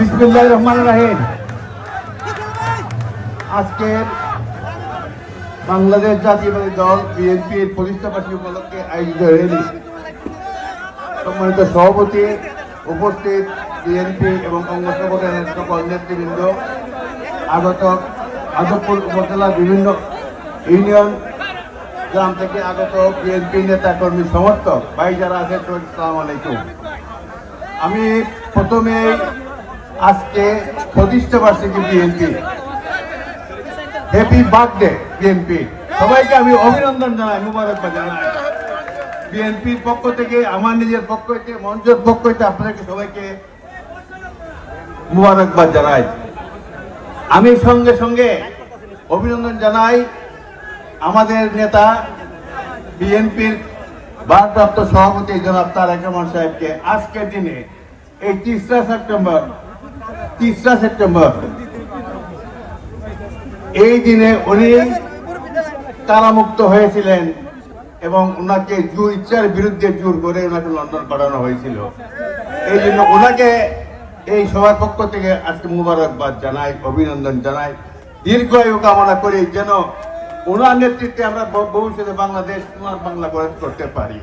বিসমিল্লাহির রহমানির রহিম। আজকের বাংলাদেশ জাতীয়তাবাদী দল বিএনপির প্রতিষ্ঠাবার্ষিকী উপলক্ষে আয়োজিত র্যালি, সম্মানিত সভাপতি, উপস্থিত বিএনপি এবং অঙ্গ সংগঠনের সকল নেতৃবৃন্দ, আগত আজমপুর উপজেলার বিভিন্ন ইউনিয়ন গ্রাম থেকে আগত বিএনপি নেতা কর্মী সমর্থক ভাই যারা আছেন, আসসালামু আলাইকুম। আমি প্রথমে আজকে প্রতিষ্ঠা বার্ষিকী বিএনপি, হ্যাপি বার্থডে বিএনপি, সবাইকে আমি অভিনন্দন জানাই, মুবারকবাদ জানাই। বিএনপির পক্ষ থেকে, আমার নিজের পক্ষ থেকে, মঞ্চের পক্ষ থেকে আপনাদেরকে সবাইকে মুবারকবাদ জানাই। আমি সঙ্গে সঙ্গে অভিনন্দন জানাই আমাদের নেতা বিএনপির ভারপ্রাপ্ত সভাপতি জনাব তারেক রহমান সাহেবকে। আজকের দিনে এই 3রা সেপ্টেম্বর এই দিনে উনি কারামুক্ত হয়েছিলেন এবং ওনাকে ইচ্ছার বিরুদ্ধে জোর করে ওনাকে লন্ডন পাঠানো হয়েছিল। এই জন্য ওনাকে এই সবার পক্ষ থেকে আজকে মুবারকবাদ জানাই, অভিনন্দন জানাই, দীর্ঘায়ু কামনা করি যেন ওনার নেতৃত্বে আমরা ভবিষ্যতে বাংলাদেশ সোনার বাংলা করতে পারি।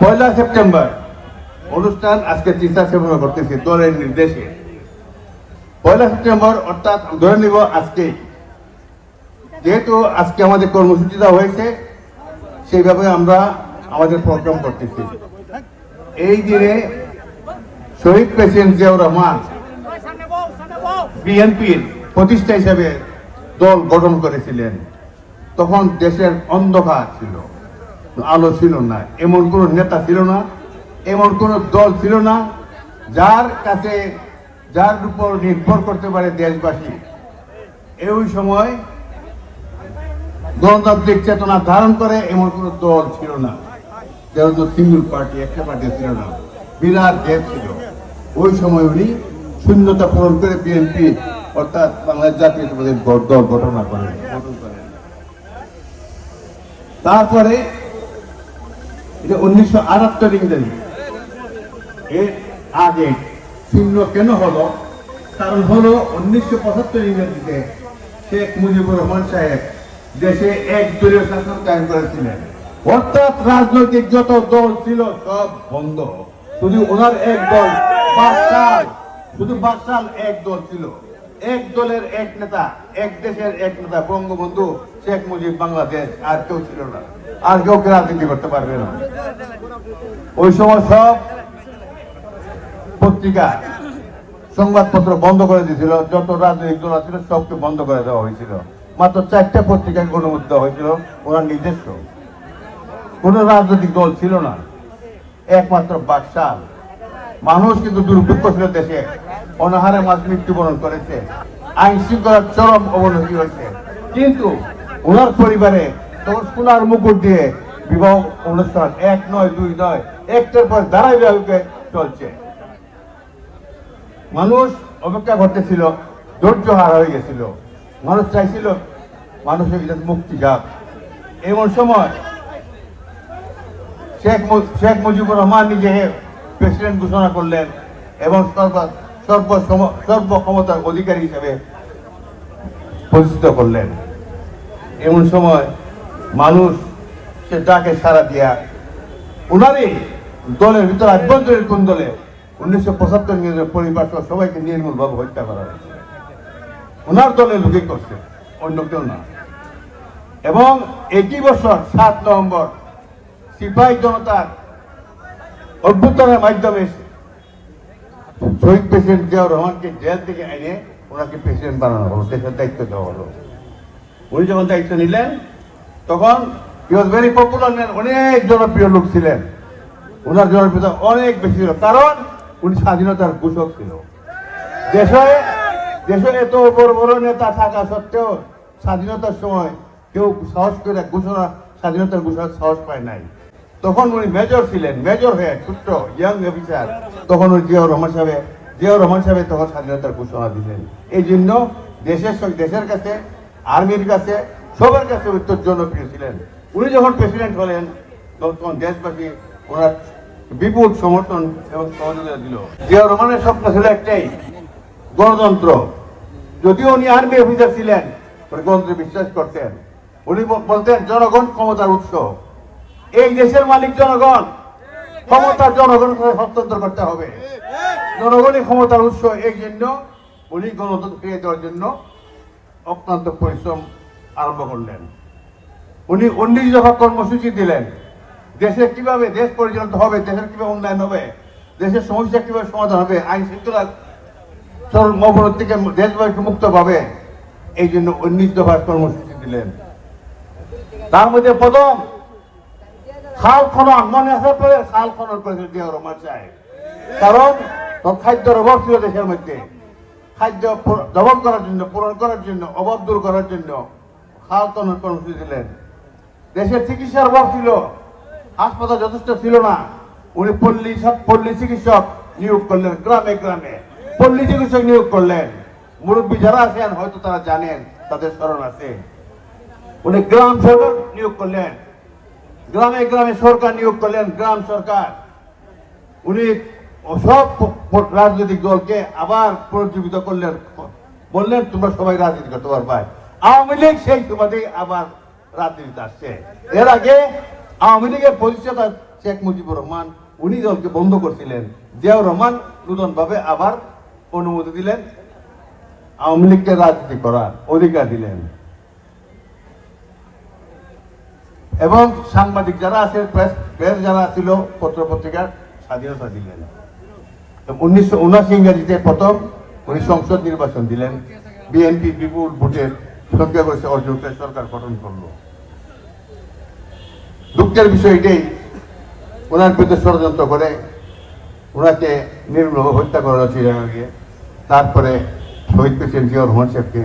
1 সেপ্টেম্বর অনুষ্ঠান আজকে 3রা সেপ্টেম্বর করতেছি দলের নির্দেশে। 1 সেপ্টেম্বর অর্থাৎ ধরে নিব আজকে, যেহেতু আজকে আমাদের কর্মসূচি দেওয়া হয়েছে, সেইভাবে আমরা আমাদের প্রোগ্রাম করতেছি। এই দিনে শহীদ প্রেসিডেন্ট জিয়াউর রহমান বিএনপির প্রতিষ্ঠা হিসেবে দল গঠন করেছিলেন। তখন দেশের অন্ধকার ছিল, আলো ছিল না, এমন কোন নেতা ছিল না, এমন কোন দল ছিল না যার উপর নির্ভর করতে পারে দেশবাসী। এই সময় গণতান্ত্রিক চেতনা ধারণ করে এমন কোন দল ছিল না, সিঙ্গল পার্টি, একটা পার্টি ছিল না, বিরাট দেশ ছিল। ওই সময় উনি শূন্যতা পূরণ করে বিএনপি অর্থাৎ বাংলাদেশ জাতীয়তাবাদী দল গঠন করেন। তারপরে 1978 ইংরেজি, এর আগে শূন্য কেন হলো? কারণ হলো 1975 ইংরেজিতে শেখ মুজিবুর রহমান সাহেব দেশে একদলীয় শাসন কায়েম করেছিলেন, অর্থাৎ রাজনৈতিক যত দল ছিল সব বন্ধ, শুধু ওনার এক দল বাকশাল এক দল ছিল, এক দলের এক নেতা, এক দেশের এক নেতা, বঙ্গবন্ধু শেখ মুজিব, বাংলাদেশ, আর কেউ ছিল না, আর কেউ রাজনীতি করতে পারবে না। ওই সময় সব পত্রিকা, সংবাদপত্র বন্ধ করে দিয়েছিল, যত রাজনৈতিক দল ছিল সবকে বন্ধ করে দেওয়া হয়েছিল। মাত্র 4টা পত্রিকাকে অনুমতি দেওয়া হয়েছিল, ওনার নিজস্ব। কোন রাজনৈতিক দল ছিল না, একমাত্র বাকশাল। মানুষ কিন্তু দুর্ভিক্ষ ছিল দেশে, অনাহারে মানুষ মৃত্যুবরণ করেছে, আইন শৃঙ্খলার চরম অবনতি হয়েছে। কিন্তু ওনার পরিবারে তখন সোনার মুকুট দিয়ে বিবাহ অনুষ্ঠান 1 নয় 2 নয়, একটার পর ধারাবাহিকভাবে চলছে। মানুষ অপেক্ষা করতেছিল, ধৈর্য হারা হয়ে গেছিল, মানুষ চাইছিল মানুষের মুক্তি যাক। এমন সময় শেখ মুজিবুর রহমান নিজে প্রেসিডেন্ট ঘোষণা করলেন এবং সর্ব ক্ষমতার অধিকারী হিসেবে প্রতিষ্ঠিত করলেন। এমন সময় মানুষ সে ডাকে সাড়া দিয়া ওনারই দলের ভিতরে আভ্যন্তরীণ কোন দলে 1975 পরিবার সবাইকে নির্মূলভাবে হত্যা করা হয়েছে। ওনার দলের লোকই করছে, অন্য কেউ না। এবং একই বছর 7 নভেম্বর সিপাহী জনতার অভ্যুত্থানের মাধ্যমে শহীদ প্রেসিডেন্ট জিয়াউর রহমানকে জেল থেকে এনে ওনাকে প্রেসিডেন্ট বানানো হলো, দেশের দায়িত্ব দেওয়া হলো। উনি যখন দায়িত্ব নিলেন তখন হি ওয়াজ ভেরি পপুলার ম্যান, অনেক জনপ্রিয় লোক ছিলেন, ওনার জনপ্রিয়তা অনেক বেশি ছিল, কারণ উনি স্বাধীনতার ঘোষক ছিল। দেশে এত বড় বড় নেতা থাকা সত্ত্বেও স্বাধীনতার সময় কেউ সাহস করে স্বাধীনতার ঘোষণার সাহস পায় নাই। তখন উনি মেজর ছিলেন, মেজর হয়ে ছোট্ট ইয়াং অফিসার, তখন উনি জিয়াউর রহমান সাহেব তখন স্বাধীনতার ঘোষণা দিলেন। এই জন্য দেশের কাছে, আর্মির কাছে, সবার কাছে অত্যন্ত জনপ্রিয় ছিলেন। উনি যখন প্রেসিডেন্ট হলেন তখন দেশবাসী ওনার বিপুল সমর্থন এবং সহযোগিতা দিল। জিয়াউর রহমানের স্বপ্ন ছিল একটাই, গণতন্ত্র। যদিও উনি আর্মি অফিসার ছিলেন, গণতন্ত্রে বিশ্বাস করতেন। উনি বলতেন জনগণ ক্ষমতার উৎস, এই দেশের মালিক জনগণ, ক্ষমতার জনগণের সাথে হস্তান্তর করতে হবে, জনগণই ক্ষমতার উৎস। এই জন্য উনি গণতন্ত্র ফিরিয়ে দেওয়ার জন্য অক্লান্ত পরিশ্রম আরম্ভ করলেন। উনি 19 দফা কর্মসূচি দিলেন, দেশে কিভাবে দেশ পরিচালিত হবে, দেশের কিভাবে উন্নয়ন হবে, দেশের সমস্যা কিভাবে সমাধান হবে, আইন শৃঙ্খলা অবরোধ থেকে দেশবাসী মুক্ত পাবে, এই জন্য 19 দফার কর্মসূচি দিলেন। তার মধ্যে প্রথম খাল খনন, মনে আছে পরে খাল খনন করেছিল জিয়াউর রহমান সাহেব। কারণ খাদ্যের অভাব ছিল দেশের মধ্যে, খাদ্য দমন করার জন্য, পূরণ করার জন্য, অভাব দূর করার জন্য খাল খনন কর্মসূচি দিলেন। দেশের চিকিৎসার অভাব ছিল, হাসপাতাল যথেষ্ট ছিল না, উনি পল্লী চিকিৎসক নিয়োগ করলেন, গ্রামে গ্রামে পল্লী চিকিৎসক নিয়োগ করলেন। মুরব্বী যারা আছেন হয়তো তারা জানেন, তাদের স্মরণ আছে। উনি গ্রাম সরকার নিয়োগ করলেন, গ্রামে গ্রামে সরকার নিয়োগ করলেন, গ্রাম সরকার। উনি সব রাজনৈতিক দলকে আবার পুনর্জীবিত করলেন, বললেন তোমরা সবাই রাজনীতি করতে পারবে। আওয়ামী লীগ সেই সুবাদে আবার রাজনীতিতে আসছে। এর আগে আওয়ামী লীগের প্রতিষ্ঠাতা শেখ মুজিবুর রহমান উনি দলকে বন্ধ করছিলেন। জিয়াউর রহমান নতুন ভাবে আবার অনুমতি দিলেন, আওয়ামী লীগকে রাজনীতি করার অধিকার দিলেন। এবং সাংবাদিক যারা আছে, প্রেস যারা ছিল, পত্র পত্রিকার স্বাধীনতা দিলেন। 1979 ইংরেজিতে প্রথম উনি সংসদ নির্বাচন দিলেন, বিএনপি বিপুল ভোটের সংখ্যাগরিষ্ঠ অর্জন করে সরকার গঠন করলো। দুঃখের বিষয় এটাই, ওনার বিরুদ্ধে ষড়যন্ত্র করে ওনাকে নির্মম হত্যা করা হয়েছে। তারপরে শহীদ প্রেসিডেন্ট জিয়াউর রহমান সাহেবকে,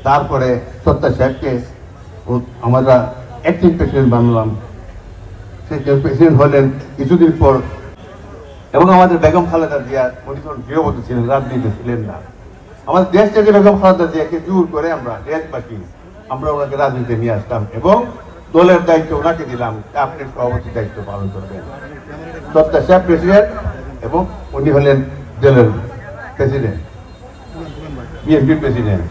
তারপরে সত্তা সাহেবকে আমরা অ্যাক্টিং প্রেসিডেন্ট বানালাম। সেই প্রেসিডেন্ট হলেন কিছুদিন পর। এবং আমাদের বেগম খালেদা জিয়া, উনি তখন গৃহবধূ ছিলেন, রাজনীতিতে ছিলেন না। আমাদের দেশ থেকে বেগম খালেদা জিয়াকে জোর করে আমরা দেশবাসী আমরা ওনাকে রাজনীতিতে নিয়ে আসলাম এবং দলের দায়িত্ব ওনাকে দিলাম, আপনি সভাপতির দায়িত্ব পালন করবেন। সত্তা সাহেব প্রেসিডেন্ট এবং উনি হলেন দলের প্রেসিডেন্ট, বিএনপির প্রেসিডেন্ট।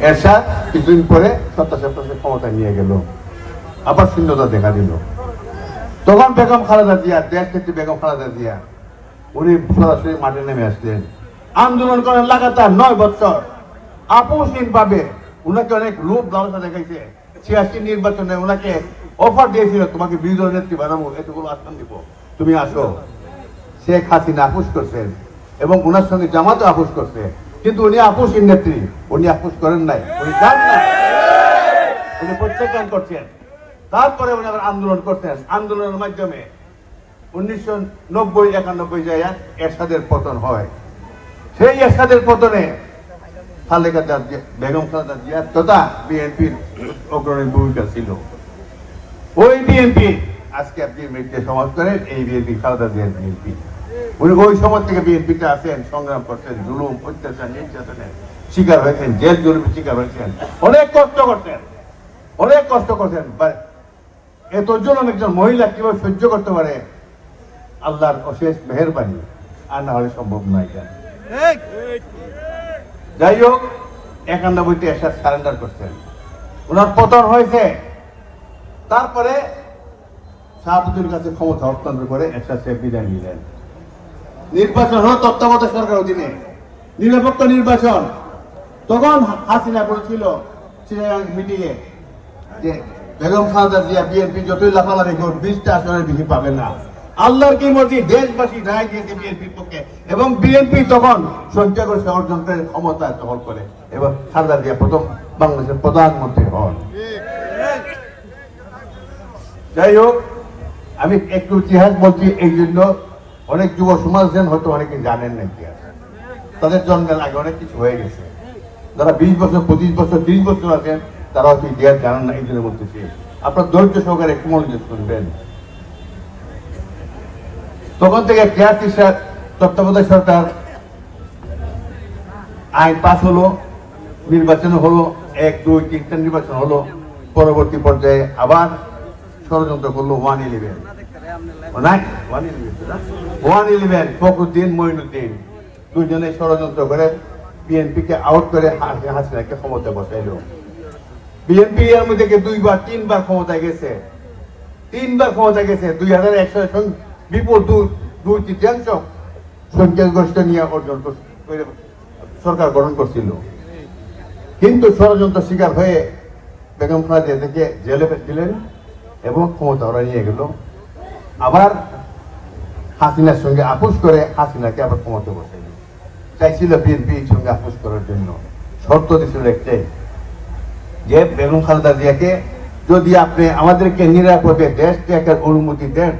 এরশাদ কিছুদিন পরে সত্তা সাহেব ক্ষমতায় নিয়ে গেল, আবার শূন্যতা দেখা দিল। তখন বেগম খালেদা জিয়া, দেশ নেত্রী বেগম খালেদা জিয়া, উনি সরাসরি মাঠে নেমে আসলেন, আন্দোলন করেন লাগাতার 9 বছর আপোষহীন ভাবে। উনাকে অনেক লোভ লালসা দেখাইছে। 86 নির্বাচনে ওনাকে অফার দিয়েছিল, তোমাকে বিরোধী দলের নেত্রী বানাবো, এতগুলো আসন দিব, তুমি আসো। শেখ হাসিনা আপোষ করছেন এবং ওনার সঙ্গে জামাতও আপোষ করছে, কিন্তু উনি আপোষহীন নেত্রী, উনি আপোষ করেন নাই, উনি যান না, উনি প্রত্যাখ্যান করছেন। তারপরে উনি আবার আন্দোলন করছেন। আন্দোলনের মাধ্যমে 1990-91 জায়গায় এরশাদের পতন হয়। সেই এরশাদের পতনে বেগম খালেদা জিয়া তথা বিএনপির অগ্রণী ভূমিকা ছিল। ওই বিএনপি আজকে আপনি মৃত্যু সমাজ করেন, এই বিএনপি খালেদা জিয়ার বিএনপি। উনি ওই সময় থেকে বিএনপিতে আছেন, সংগ্রাম করছেন, জুলুম অত্যাচার নির্যাতনের শিকার হয়েছেন, জেল জুলুমের শিকার হয়েছেন, অনেক কষ্ট করতেন, অনেক কষ্ট করতেন। এত জুলুম একজন মহিলা কিভাবে সহ্য করতে পারে, আল্লাহর অশেষ মেহেরবানি, আর না হলে সম্ভব নয়। যাই হোক, 91-তে এরশাদ সারেন্ডার করছেন, ওনার পতন হয়েছে। তারপরে শাহাবুদ্দিনের কাছে ক্ষমতা হস্তান্তর করে এরশাদ সাহেব বিদায় নিলেন। নির্বাচন হল তত্ত্বাবধায়ক সরকার অধীনে, নিরপেক্ষ নির্বাচন। তখন হাসিনা বলেছিল মিটিংয়ে যে বেগম খালেদা জিয়া বিএনপি যতই লাফালাফি করুন 20টা আসনের বেশি পাবে না। আল্লাহর কি মর্জি, দেশবাসী রায় দিয়েছে বিএনপির পক্ষে এবং বিএনপি তখন সংখ্যাগরিষ্ঠ অর্জন করে ক্ষমতা দখল করে এবং খালেদা জিয়া প্রথম বাংলাদেশের প্রধানমন্ত্রী হন। যাই হোক, আমি একটু ইতিহাস বলছি এই জন্য, অনেক যুব সমাজ আছেন হয়তো অনেকে জানেন না ইতিহাস, তাদের জন্মের আগে অনেক কিছু হয়ে গেছে। যারা 20 বছর 25 বছর 30 বছর আছেন তারা হয়তো ইতিহাস জানেন না, এই জন্য বলতেছি। আপনার ধৈর্য সহকারে একটু মনোযোগ শুনবেন। তখন থেকে তত্ত্বাবধায়ক সরকার আইন পাস হলো, নির্বাচন হলো, 1, 2, 3টা নির্বাচন হলো। পরবর্তী পর্যায়ে আবার ষড়যন্ত্র করলো 111। 111 ফখরুদ্দিন মঈনুদ্দিন দুইজনে ষড়যন্ত্র করে বিএনপিকে আউট করে হাসিনাকে ক্ষমতা বসাইল। বিএনপি এর মধ্যে দুইবার তিনবার ক্ষমতায় গেছে, 2001 সালে বিপুল দুই তৃতীয়াংশ সংখ্যাগরিষ্ঠ নিয়ে অর্জন করে সরকার গঠন করছিল। কিন্তু ষড়যন্ত্র শিকার হয়ে বেগম খালেদা থেকে জেলে দিলেন এবং ক্ষমতা ওরা নিয়ে গেল। আবার হাসিনার সঙ্গে আপোষ করে হাসিনাকে আবার ক্ষমতা বসাইল। চাইছিল বিএনপির সঙ্গে আপোষ করার জন্য, শর্ত দিয়েছিল একটাই, যে বেগম খালেদা জিয়াকে যদি আপনি আমাদেরকে নিরাপদে দেশ ত্যাগের অনুমতি দেন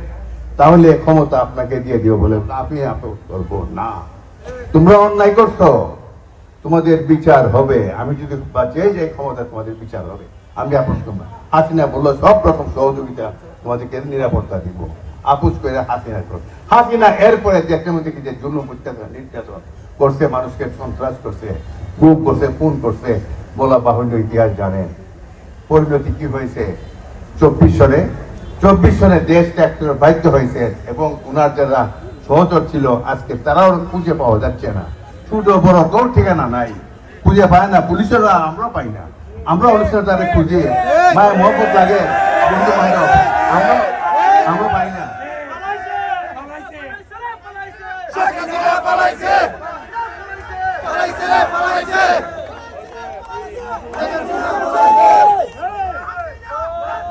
তাহলে ক্ষমতা আপনাকে দিয়ে দিও বলে। আপনি আপোষ করবো না, তোমরা অন্যায় করছো, তোমাদের বিচার হবে, আমি যদি বাঁচিয়ে যাই ক্ষমতা তোমাদের বিচার হবে, আমি আপোষ করবো। হাসিনা বললো সব রকম সহযোগিতা তোমাদেরকে নিরাপত্তা দিব। আপোষ করে হাসিনা এরপরে দেশের মধ্যে যে জুলুম নির্যাতন করছে, মানুষকে সন্ত্রাস করছে, গুম করছে, খুন করছে, বলা বাহুল্য ইতিহাস জানেন। পরিণতি কি হয়েছে? 24 সনে দেশ ত্যাগ করে বাধ্য হয়েছে এবং উনার যারা সহচর ছিল আজকে তারাও খুঁজে পাওয়া যাচ্ছে না। ছোট বড় কেউ ঠিকানা নাই, খুঁজে পায় না, পুলিশেরা আমরা পাই না, আমরা অনুষ্ঠানে তাদের খুঁজে মায়ের মহব্বত লাগে, বন্ধু বান্ধব আমরা পাই না।